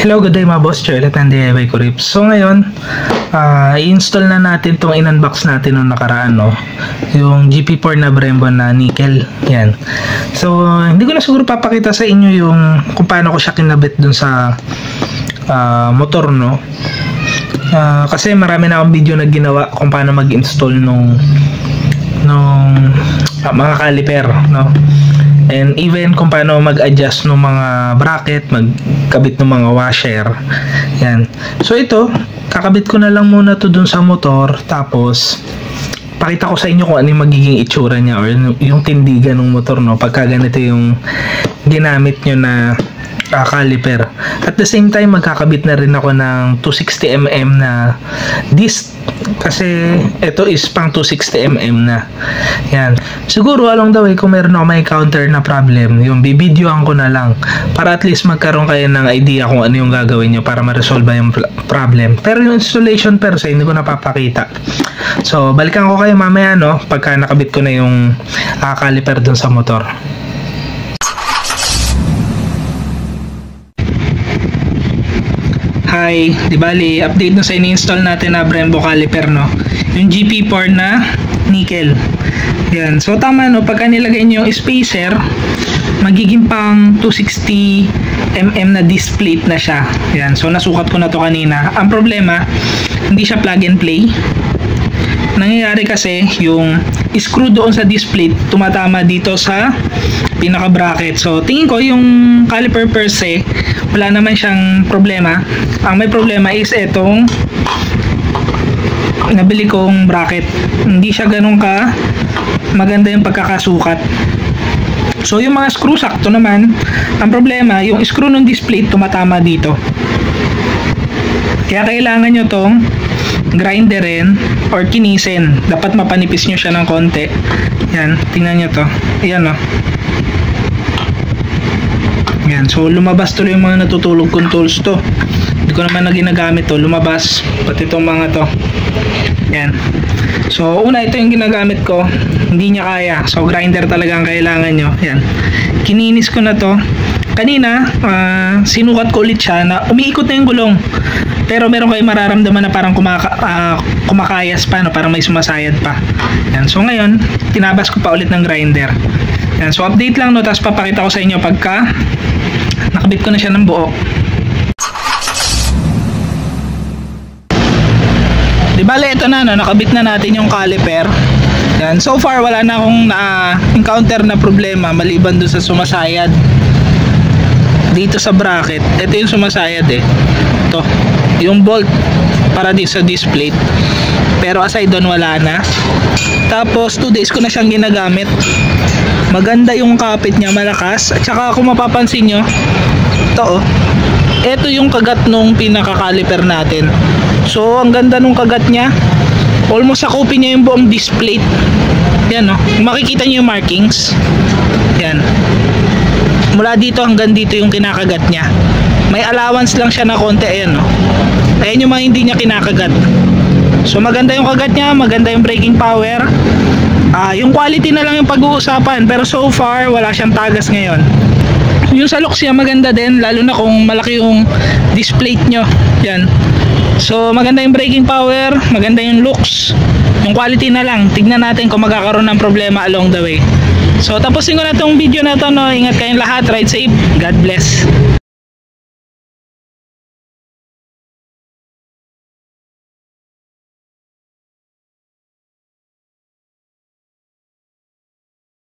Hello, good day mga boss. Charlotte and DIY Kurip. So ngayon, i-install na natin itong in-unbox natin nung nakaraan, no? Yung GP4 na Brembo na nickel. Yan. So, hindi ko na siguro papakita sa inyo yung kung paano ko siya kinabit dun sa motor, no? Kasi marami na akong video na ginawa kung paano mag-install nung mga caliper, no? And even kung paano mag-adjust ng mga bracket, magkabit ng mga washer. Yan. So ito, kakabit ko na lang muna to dun sa motor, tapos pakita ko sa inyo kung ano yung magiging itsura niya or yung tindigan ng motor, no, pagka ganito yung ginamit nyo na caliper. At the same time, magkakabit na rin ako ng 260mm na disc, kasi ito is pang 260mm na. Yan. Siguro along the way, kung meron ako may counter na problem, yung bibidyoan ko na lang para at least magkaroon kayo ng idea kung ano yung gagawin nyo para ma-resolve yung problem. Pero yung installation per se, hindi ko napapakita. So, balikan ko kayo mamaya, no, pagka nakabit ko na yung caliper dun sa motor. Hi, di bali, update no sa ini-install natin na Brembo caliper, no? Yung GP4 na nickel. Yan. So tama, no, pagka nilagay niyo yung spacer, magiging pang 260mm na disc plate na siya. Yan. So nasukat ko na to kanina. Ang problema, hindi siya plug and play. Nangyayari kasi yung screw doon sa disc plate tumatama dito sa pinaka bracket. So tingin ko yung caliper per se wala naman siyang problema. Ang may problema is etong nabili kong bracket. Hindi siya ganun ka maganda yung pagkakasukat. So yung mga screw sakto naman. Ang problema, yung screw ng disc plate tumatama dito. Kaya kailangan nyo tong grinderin or kinisin. Dapat mapanipis nyo siya ng konti. Yan, tingnan nyo to. Ayan, o. Yan, so lumabas tuloy yung mga natutulog kong tools to. Hindi ko naman na ginagamit to. Lumabas, pati itong mga to. Yan. So una, ito yung ginagamit ko. Hindi niya kaya. So grinder talaga ang kailangan nyo. Yan. Kininis ko na to. Kanina, sinukat ko ulit siya na umiikot na yung gulong. Pero meron kayo mararamdaman na parang kumakayas pa, no? Parang may sumasayad pa. Yan. So ngayon, tinabas ko pa ulit ng grinder. Yan. So update lang, no? Tapos papakita ko sa inyo pagka nakabit ko na siya ng buo. Di bale, ito na, no? Nakabit na natin yung caliper. Yan. So far, wala na akong na-encounter na problema maliban doon sa sumasayad dito sa bracket. Ito yung sumasayad, eh. Ito, yung bolt para dito sa disc plate. Pero aside doon, wala na. Tapos 2 days ko na siyang ginagamit. Maganda yung kapit niya, malakas. At saka kung mapapansin nyo, ito, oh, ito yung kagat nung pinaka-caliper natin. So ang ganda nung kagat niya. Almost sakupin niya yung buong disc plate. Yan, oh. Makikita nyo yung markings. Yan. Mula dito hanggang dito yung kinakagat niya. May allowance lang siya na konti. Ayan, no? Ayan yung mga hindi niya kinakagat. So maganda yung kagat niya, maganda yung braking power. Yung quality na lang yung pag-uusapan. Pero so far, wala siyang tagas ngayon. Yung sa looks niya maganda din, lalo na kung malaki yung disc plate nyo. Yan. So maganda yung braking power, maganda yung looks. Yung quality na lang, tignan natin kung magkakaroon ng problema along the way. So tapusin ko na tong video na to, no? Ingat kayong lahat, ride safe, God bless.